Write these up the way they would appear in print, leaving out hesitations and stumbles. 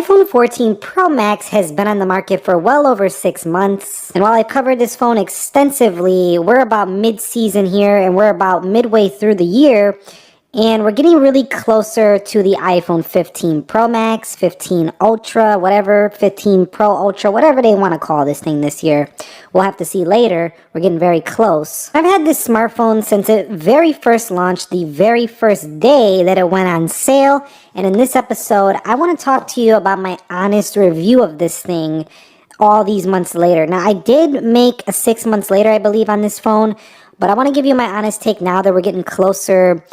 iPhone 14 Pro Max has been on the market for well over 6 months. And while I've covered this phone extensively, we're about mid-season here and we're about midway through the year. And we're getting really closer to the iPhone 15 Pro Max, 15 Ultra, whatever, 15 Pro Ultra, whatever they want to call this thing this year. We'll have to see later. We're getting very close. I've had this smartphone since it very first launched, the very first day that it went on sale. And in this episode, I want to talk to you about my honest review of this thing all these months later. Now, I did make a 6 months later, I believe, on this phone. But I want to give you my honest take now that we're getting closer,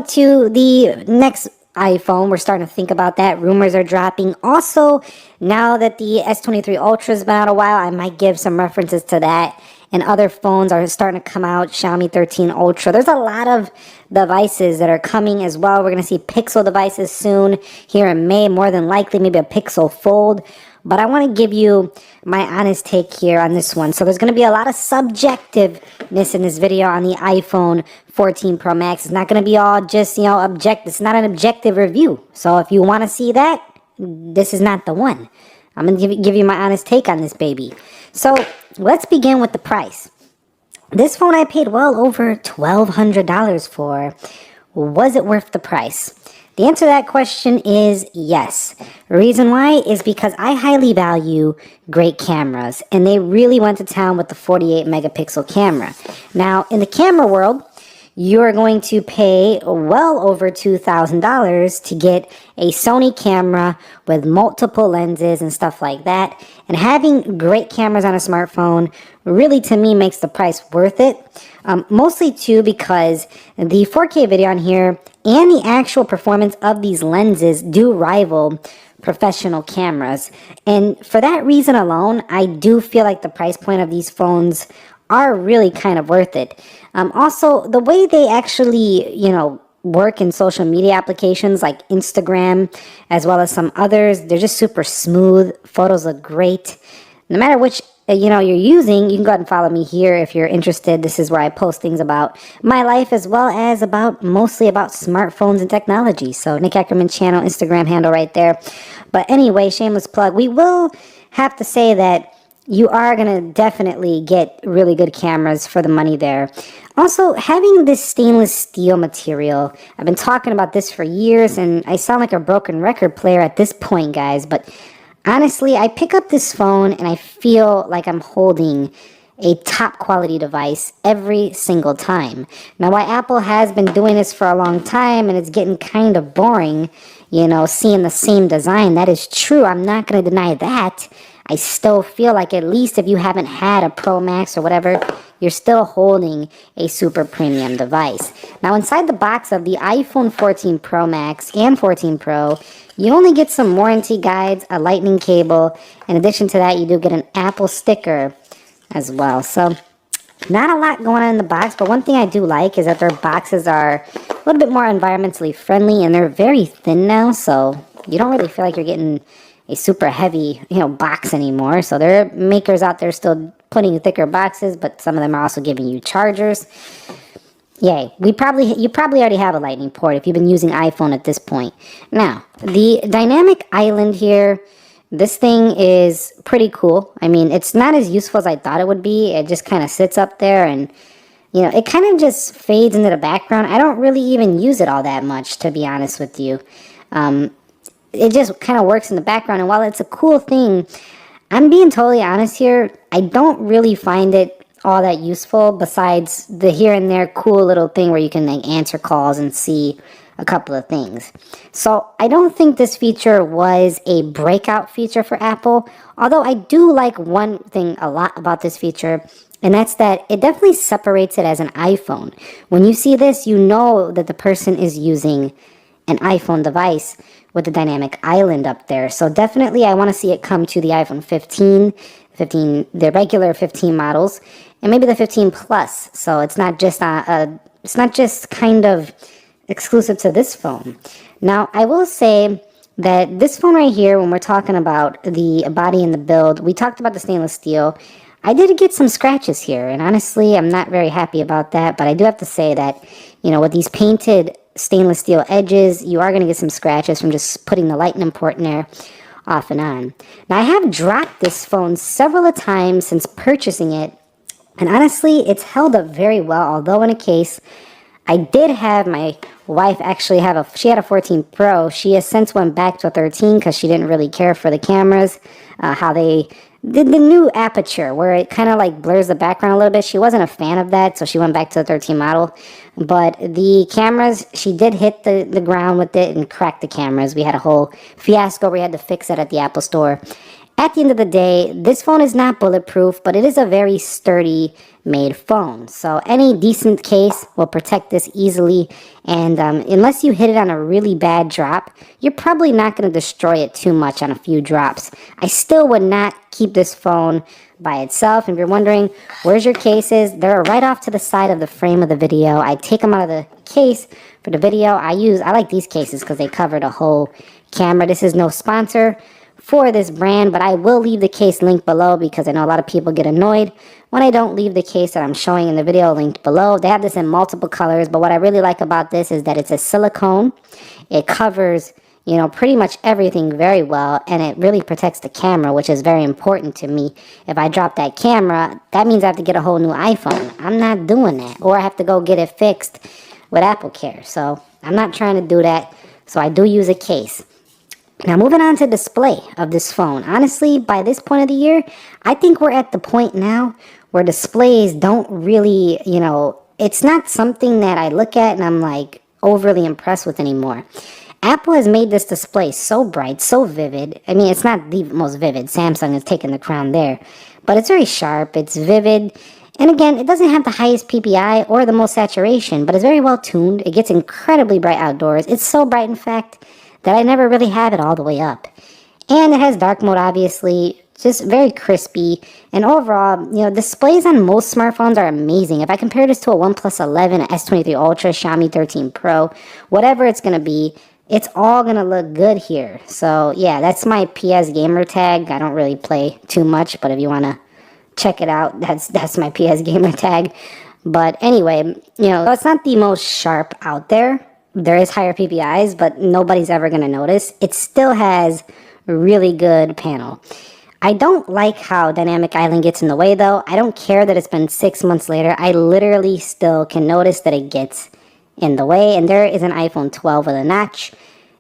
to the next iPhone. We're starting to think about that. Rumors are dropping. Also, now that the S23 Ultra's been out a while, I might give some references to that. And other phones are starting to come out. Xiaomi 13 Ultra. There's a lot of devices that are coming as well. We're going to see Pixel devices soon here in May, more than likely, maybe a Pixel Fold. But I want to give you my honest take here on this one. So there's going to be a lot of subjectiveness in this video on the iPhone 14 Pro Max. It's not going to be all just, objective. It's not an objective review. So if you want to see that, this is not the one. I'm going to give you my honest take on this baby. So let's begin with the price. This phone I paid well over $1,200 for. Was it worth the price? The answer to that question is yes. The reason why is because I highly value great cameras, and they really went to town with the 48 megapixel camera. Now, in the camera world, you're going to pay well over $2,000 to get a Sony camera with multiple lenses and stuff like that. And having great cameras on a smartphone really, to me, makes the price worth it. Mostly, too, because the 4K video on here and the actual performance of these lenses do rival professional cameras. And for that reason alone, I do feel like the price point of these phones are really kind of worth it. Also, the way they actually, work in social media applications like Instagram, as well as some others, they're just super smooth. Photos look great. No matter which you're using, you can go ahead and follow me here if you're interested. This is where I post things about my life as well as mostly about smartphones and technology. So Nick Ackerman channel, Instagram handle right there. But anyway, shameless plug. We will have to say that you are going to definitely get really good cameras for the money there. Also, having this stainless steel material, I've been talking about this for years, and I sound like a broken record player at this point, guys, but honestly, I pick up this phone and I feel like I'm holding a top quality device every single time. Now, while Apple has been doing this for a long time and it's getting kind of boring, seeing the same design, that is true. I'm not going to deny that. I still feel like at least if you haven't had a Pro Max or whatever, you're still holding a super premium device. Now, inside the box of the iPhone 14 Pro Max and 14 Pro, you only get some warranty guides, a lightning cable. In addition to that, you do get an Apple sticker as well. So, not a lot going on in the box, but one thing I do like is that their boxes are a little bit more environmentally friendly, and they're very thin now, so you don't really feel like you're getting a super heavy, box anymore. So there are makers out there still putting thicker boxes, but some of them are also giving you chargers. Yay. You probably already have a lightning port if you've been using iPhone at this point. Now, the dynamic island here, this thing is pretty cool. I mean, it's not as useful as I thought it would be. It just kind of sits up there and, it kind of just fades into the background. I don't really even use it all that much, to be honest with you. It just kind of works in the background, and while it's a cool thing, I'm being totally honest here, I don't really find it all that useful besides the here and there cool little thing where you can answer calls and see a couple of things. So I don't think this feature was a breakout feature for Apple, although I do like one thing a lot about this feature, and that's that it definitely separates it as an iPhone. When you see this, you know that the person is using an iPhone device with the dynamic island up there. So definitely I want to see it come to the iPhone 15, the regular 15 models, and maybe the 15 Plus. So it's not just kind of exclusive to this phone. Now, I will say that this phone right here, when we're talking about the body and the build, we talked about the stainless steel. I did get some scratches here, and honestly, I'm not very happy about that, but I do have to say that, with these painted stainless steel edges, you are going to get some scratches from just putting the lightning port in there. off and on. Now, I have dropped this phone several times since purchasing it, and honestly, it's held up very well, although in a case. I did have my wife actually she had a 14 Pro. She has since went back to a 13 because she didn't really care for the cameras, how they did the new aperture where it kind of like blurs the background a little bit. She wasn't a fan of that, so she went back to the 13 model. But the cameras, she did hit the ground with it and crack the cameras. We had a whole fiasco where we had to fix it at the Apple store. At the end of the day, this phone is not bulletproof, but it is a very sturdy made phone. So any decent case will protect this easily. And unless you hit it on a really bad drop, you're probably not going to destroy it too much on a few drops. I still would not keep this phone by itself. And if you're wondering, where's your cases? They're right off to the side of the frame of the video. I take them out of the case for the video. I like these cases because they cover the whole camera. This is no sponsor for this brand, but I will leave the case link below because I know a lot of people get annoyed when I don't leave the case that I'm showing in the video linked below. They have this in multiple colors, but what I really like about this is that it's a silicone. It covers, pretty much everything very well, and it really protects the camera, which is very important to me. If I drop that camera, that means I have to get a whole new iPhone. I'm not doing that, or I have to go get it fixed with AppleCare. So I'm not trying to do that, so I do use a case. Now, moving on to display of this phone. Honestly, by this point of the year, I think we're at the point now where displays don't really, it's not something that I look at and I'm like overly impressed with anymore. Apple has made this display so bright, so vivid. I mean, it's not the most vivid. Samsung has taken the crown there. But it's very sharp, it's vivid. And again, it doesn't have the highest PPI or the most saturation, but it's very well tuned. It gets incredibly bright outdoors. It's so bright, in fact, that I never really have it all the way up. And it has dark mode, obviously, just very crispy. And overall, displays on most smartphones are amazing. If I compare this to a OnePlus 11, an S23 Ultra, Xiaomi 13 Pro, whatever it's going to be, it's all going to look good here. So, yeah, that's my PS Gamer tag. I don't really play too much, but if you want to check it out, that's my PS Gamer tag. But anyway, it's not the most sharp out there. There is higher PPIs, but nobody's ever going to notice. It still has a really good panel. I don't like how Dynamic Island gets in the way, though. I don't care that it's been 6 months later. I literally still can notice that it gets in the way. And there is an iPhone 12 with a notch.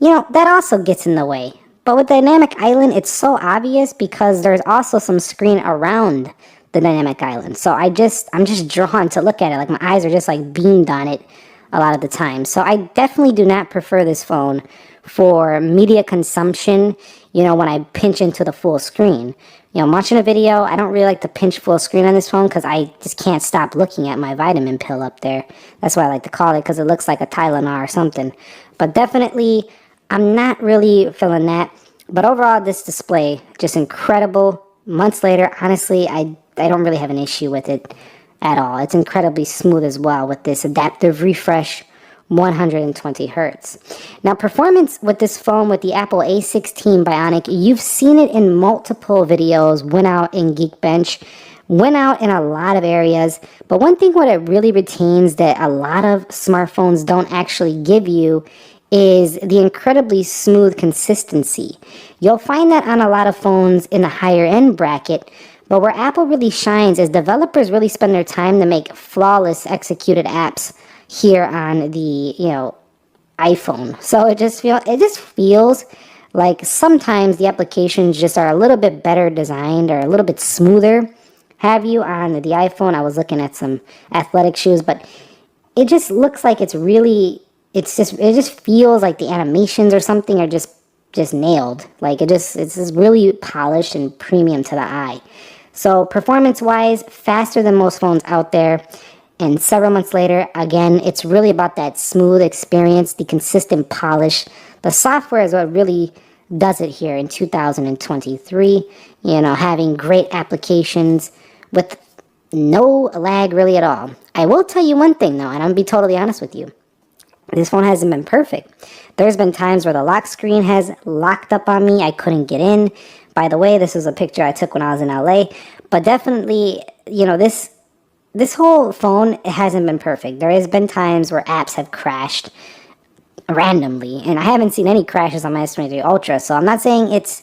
That also gets in the way. But with Dynamic Island, it's so obvious because there's also some screen around the Dynamic Island. So I'm just drawn to look at it. Like my eyes are just like beamed on it a lot of the time. So I definitely do not prefer this phone for media consumption, when I pinch into the full screen. I'm watching a video, I don't really like to pinch full screen on this phone because I just can't stop looking at my vitamin pill up there. That's why I like to call it, because it looks like a Tylenol or something. But definitely, I'm not really feeling that. But overall, this display, just incredible. Months later, honestly, I don't really have an issue with it at all. It's incredibly smooth as well with this adaptive refresh, 120 hertz. Now, performance with this phone, with the Apple A16 Bionic, you've seen it in multiple videos, went out in Geekbench, went out in a lot of areas. But one thing what it really retains that a lot of smartphones don't actually give you is the incredibly smooth consistency. You'll find that on a lot of phones in the higher end bracket. But where Apple really shines is developers really spend their time to make flawless executed apps here on the, iPhone. So it just feels like sometimes the applications just are a little bit better designed or a little bit smoother. Have you on the iPhone? I was looking at some athletic shoes, but it just looks like it just feels like the animations or something are just nailed. Like it's just really polished and premium to the eye. So performance-wise, faster than most phones out there. And several months later, again, it's really about that smooth experience, the consistent polish. The software is what really does it here in 2023. Having great applications with no lag really at all. I will tell you one thing, though, and I'm going to be totally honest with you. This phone hasn't been perfect. There's been times where the lock screen has locked up on me. I couldn't get in. By the way, this is a picture I took when I was in LA. But definitely, this whole phone hasn't been perfect. There has been times where apps have crashed randomly. And I haven't seen any crashes on my S23 Ultra. So I'm not saying it's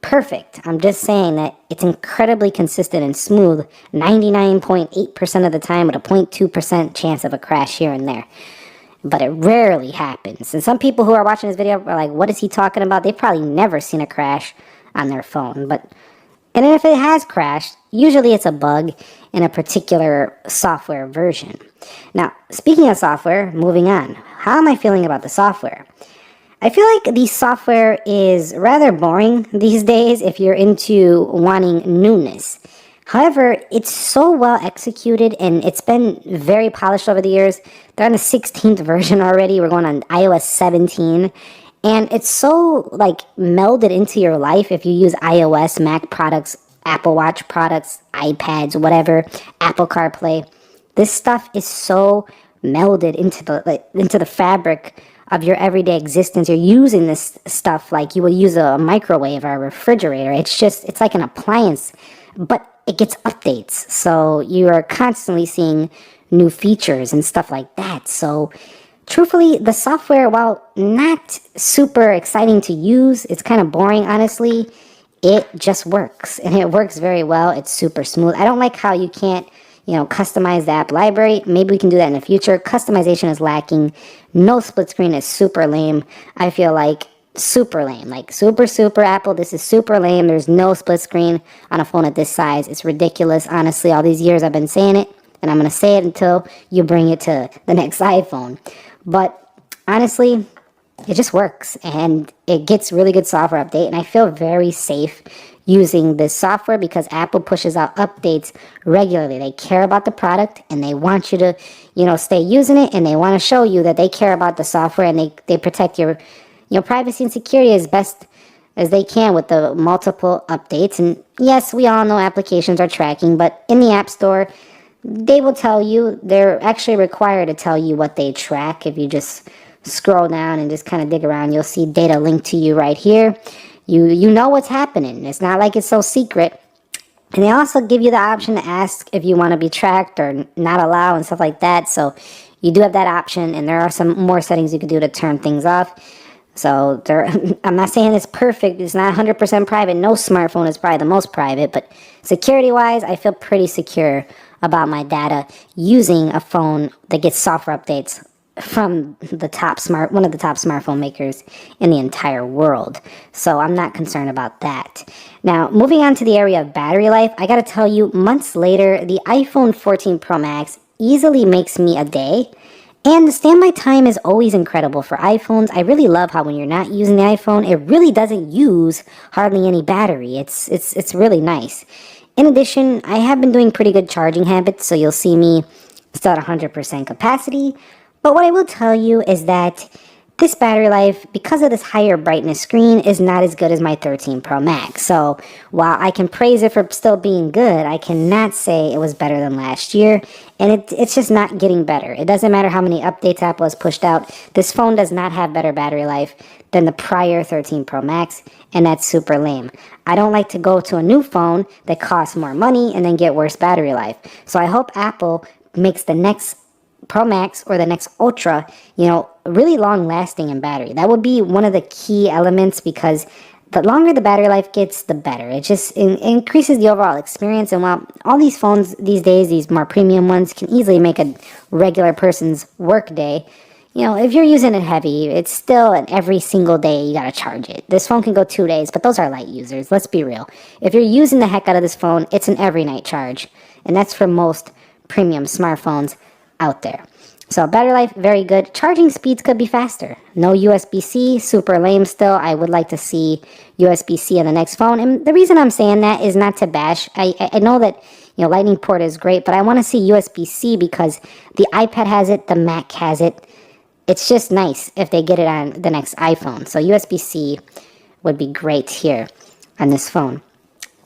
perfect. I'm just saying that it's incredibly consistent and smooth 99.8% of the time with a 0.2% chance of a crash here and there. But it rarely happens. And some people who are watching this video are like, what is he talking about? They've probably never seen a crash on their phone. And if it has crashed, usually it's a bug in a particular software version. Now, speaking of software, moving on. How am I feeling about the software? I feel like the software is rather boring these days if you're into wanting newness. However, it's so well executed and it's been very polished over the years. They're on the 16th version already. We're going on iOS 17. And it's so melded into your life if you use iOS, Mac products, Apple Watch products, iPads, whatever, Apple CarPlay. This stuff is so melded into the fabric of your everyday existence. You're using this stuff like you would use a microwave or a refrigerator. It's like an appliance, but it gets updates. So you are constantly seeing new features and stuff like that. So truthfully, the software, while not super exciting to use, it's kind of boring, honestly. It just works, and it works very well. It's super smooth. I don't like how you can't, customize the app library. Maybe we can do that in the future. Customization is lacking. No split screen is super lame. I feel like super lame. Like super Apple. This is super lame. There's no split screen on a phone at this size. It's ridiculous. Honestly, all these years I've been saying it, and I'm going to say it until you bring it to the next iPhone. But honestly, it just works, and it gets really good software update, and I feel very safe using this software because Apple pushes out updates regularly. They care about the product, and they want you to, stay using it, and they want to show you that they care about the software, and they protect your privacy and security as best as they can with the multiple updates. And yes, we all know applications are tracking, but in the App Store, they will tell you, they're actually required to tell you what they track. If you just scroll down and just kind of dig around, you'll see data linked to you right here. You know what's happening. It's not like it's so secret. And they also give you the option to ask if you want to be tracked or not allow and stuff like that. So you do have that option, and there are some more settings you can do to turn things off. So I'm not saying it's perfect. It's not 100% private. No smartphone is probably the most private, but security-wise, I feel pretty secure about my data using a phone that gets software updates from one of the top smartphone makers in the entire world. So I'm not concerned about that. Now, moving on to the area of battery life, I gotta tell you, months later, the iPhone 14 Pro Max easily makes me a day. And the standby time is always incredible for iPhones. I really love how when you're not using the iPhone, it really doesn't use hardly any battery. It's really nice. In addition, I have been doing pretty good charging habits, so you'll see me still at 100% capacity. But what I will tell you is that this battery life, because of this higher brightness screen, is not as good as my 13 Pro Max. So while I can praise it for still being good, I cannot say it was better than last year. And it's just not getting better. It doesn't matter how many updates Apple has pushed out. This phone does not have better battery life than the prior 13 Pro Max, and that's super lame. I don't like to go to a new phone that costs more money and then get worse battery life. So I hope Apple makes the next Pro Max or the next Ultra, really long lasting in battery. That would be one of the key elements, because the longer the battery life gets, the better. It just increases the overall experience. And while all these phones these days, these more premium ones, can easily make a regular person's work day, if you're using it heavy, it's still an every single day you gotta charge it. This phone can go 2 days, but those are light users. Let's be real. If you're using the heck out of this phone, it's an every night charge. And that's for most premium smartphones out there. So battery life, very good. Charging speeds could be faster. No USB-C, super lame still. I would like to see USB-C on the next phone. And the reason I'm saying that is not to bash. I know that Lightning port is great, but I want to see USB-C because the iPad has it, the Mac has it. It's just nice if they get it on the next iPhone. So USB-C would be great here on this phone.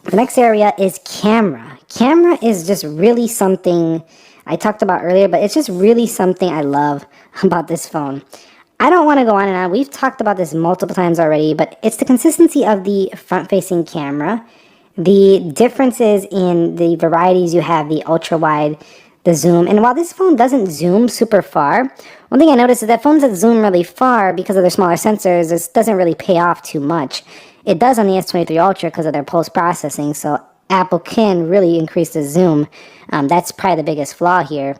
The next area is camera. Camera is just really something I talked about earlier, but it's just really something I love about this phone. I don't want to go on and on. We've talked about this multiple times already, but it's the consistency of the front-facing camera, the differences in the varieties you have, the ultra-wide, the zoom. And while this phone doesn't zoom super far, one thing I noticed is that phones that zoom really far because of their smaller sensors, this doesn't really pay off too much. It does on the S23 Ultra because of their post-processing, so Apple can really increase the zoom. That's probably the biggest flaw here.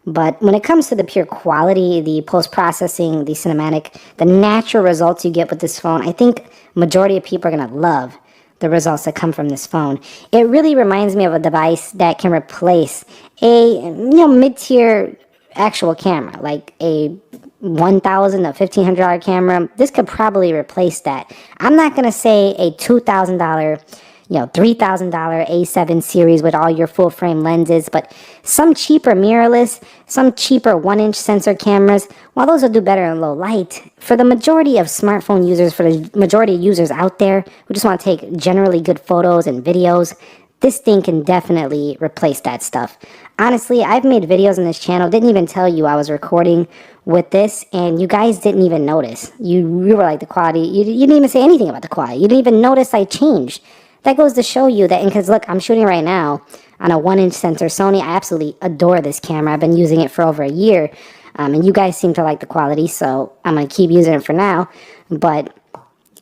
But when it comes to the pure quality, the post-processing, the cinematic, the natural results you get with this phone, I think majority of people are going to love the results that come from this phone. It really reminds me of a device that can replace a mid-tier actual camera, like a $1,000 to $1,500 camera. This could probably replace that. I'm not going to say a $2,000, $3,000 A7 series with all your full frame lenses, but some cheaper mirrorless, some cheaper 1-inch sensor cameras, while those will do better in low light, for the majority of smartphone users, for the majority of users out there who just want to take generally good photos and videos, this thing can definitely replace that stuff. Honestly, I've made videos on this channel, didn't even tell you I was recording with this, and you guys didn't even notice. You were like, the quality, you didn't even say anything about the quality. You didn't even notice I changed. That goes to show you that, because look, I'm shooting right now on a 1-inch sensor Sony. I absolutely adore this camera. I've been using it for over a year, and you guys seem to like the quality, so I'm going to keep using it for now. But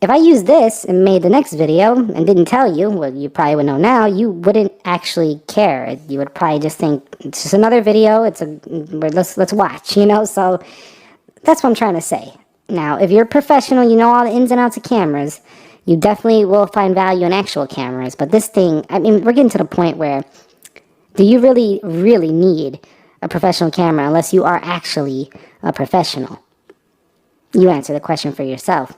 if I used this and made the next video and didn't tell you, well, you probably would know now, you wouldn't actually care. You would probably just think, it's just another video, let's watch, so that's what I'm trying to say. Now, if you're a professional, you know all the ins and outs of cameras, you definitely will find value in actual cameras. But this thing, I mean, we're getting to the point where, do you really, really need a professional camera unless you are actually a professional? You answer the question for yourself.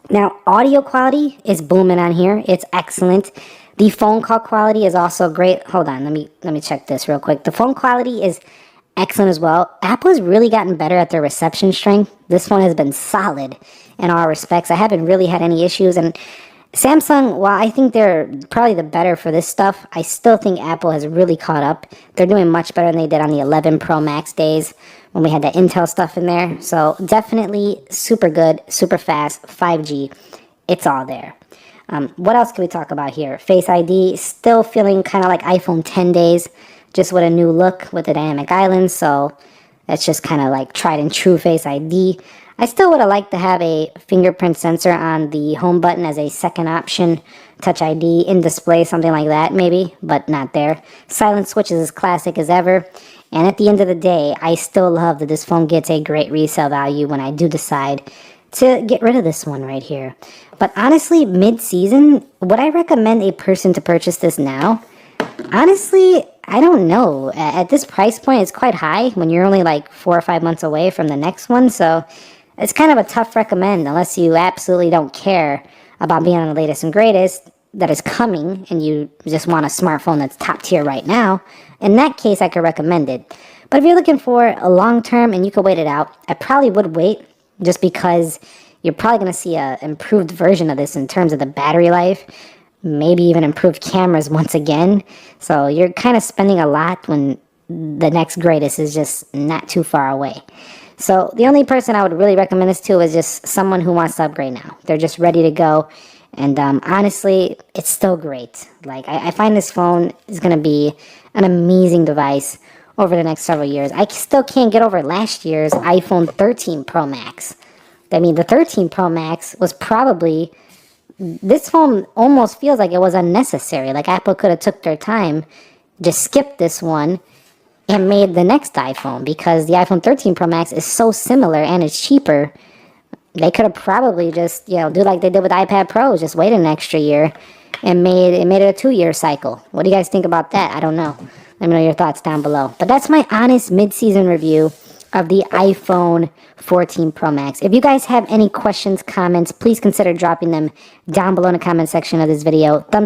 Now, audio quality is booming on here. It's excellent. The phone call quality is also great. Hold on, let me check this real quick. The phone quality is excellent as well. Apple has really gotten better at their reception strength. This phone has been solid in all respects. I haven't really had any issues. And Samsung, while I think they're probably the better for this stuff, I still think Apple has really caught up. They're doing much better than they did on the 11 Pro Max days when we had that Intel stuff in there. So definitely super good, super fast, 5G. It's all there. What else can we talk about here? Face ID, still feeling kind of like iPhone 10 days, just with a new look with the dynamic island. So that's just kind of like tried and true Face ID. I still would have liked to have a fingerprint sensor on the home button as a second option. Touch ID in display, something like that maybe, but not there. Silent switch is as classic as ever. And at the end of the day, I still love that this phone gets a great resale value when I do decide to get rid of this one right here. But honestly, mid-season, would I recommend a person to purchase this now? Honestly, I don't know. At this price point, it's quite high when you're only like 4 or 5 months away from the next one. So it's kind of a tough recommend unless you absolutely don't care about being on the latest and greatest that is coming and you just want a smartphone that's top tier right now. In that case, I could recommend it. But if you're looking for a long term and you could wait it out, I probably would wait, just because you're probably going to see an improved version of this in terms of the battery life, maybe even improved cameras once again. So you're kind of spending a lot when the next greatest is just not too far away. So the only person I would really recommend this to is just someone who wants to upgrade now. They're just ready to go. And honestly, it's still great. Like, I find this phone is going to be an amazing device over the next several years. I still can't get over last year's iPhone 13 Pro Max. I mean, the 13 Pro Max was probably, this phone almost feels like it was unnecessary. Like, Apple could have took their time, just skipped this one, and made the next iPhone, because the iPhone 13 Pro Max is so similar and it's cheaper. They could have probably just, do like they did with iPad Pros, just wait an extra year and made it a 2-year cycle. What do you guys think about that? I don't know. Let me know your thoughts down below. But that's my honest mid-season review of the iPhone 14 Pro Max. If you guys have any questions, comments, please consider dropping them down below in the comment section of this video. Thumbs up.